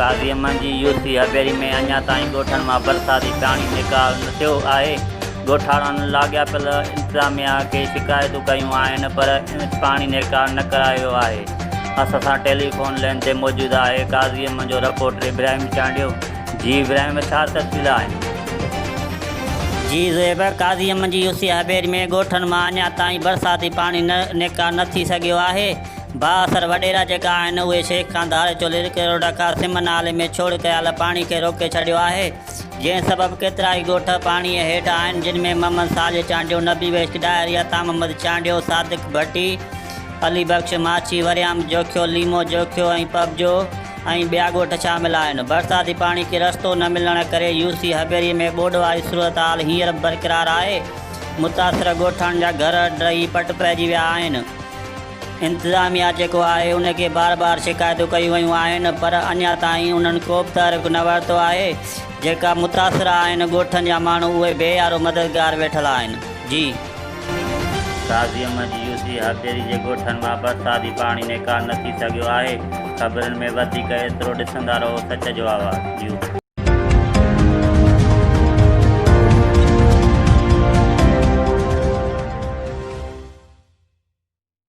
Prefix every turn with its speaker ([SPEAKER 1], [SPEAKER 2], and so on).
[SPEAKER 1] काज़ीअमन जी UC Haveli में अञा ताईं ॻोठनि मां बरसाती पाणी निकाल न थियो आहे। ॻोठाणनि लाॻापियल इंतिज़ामिया खे शिकायतूं कयूं आहिनि पर पाणी निकाल न करायो आहे। असां सां टेलीफोन लाइन ते मौजूदु आहे काज़ीअमन जो रिपोर्टर इब्राहिम चांडियो। जी इब्राहिम, छा तस्वीर आहिनि?
[SPEAKER 2] जी ज़ेब, काज़ीअमन जी यूसी हवेली में ॻोठनि मां अञा ताईं बरसाती पाणी निकाल न थी सघियो आहे। बाअसर वॾेरा जेका आहिनि उहे शेख खां धारे चोले करोड़ कासिम नाले में छोड़ कयल पाणी खे रोके छॾियो आहे, जंहिं सबबु केतिरा ई ॻोठ पाणीअ हेठि आहिनि, जिन में मोहम्मद साजिद चांडियो, नबी वेश डायरी, अता मोहम्मद चांडियो, सादिक भट्टी, अली बख्श माछी, वरियाम जोखियो, लीमो जोखियो ऐं पबजो ऐं ॿिया ॻोठ शामिल आहिनि। बरसाती पाणी खे रस्तो न मिलण करे यूसी हवेली में ॿोॾ वारी सूरत हाल हींअर बरक़रार आहे। मुतासिर ॻोठनि जा घर ॾही पट पइजी विया आहिनि। इंतिज़ामिया जेको आहे उनखे बार बार शिकायतूं कयूं वयूं आहिनि पर अञा ताईं उन्हनि को बि तहरीक न वरितो आहे। जेका मुतासिर आहिनि ॻोठनि जा माण्हू उहे बेयारो मददगार वेठल आहिनि। जी
[SPEAKER 1] काज़ीअमन जी यूसी हवेली जे ॻोठनि मां बरसाती पाणी निकाल न थी सघियो आहे। ख़बरुनि में वधीक एतिरो ॾिसंदा रहो सच जो आवाज़।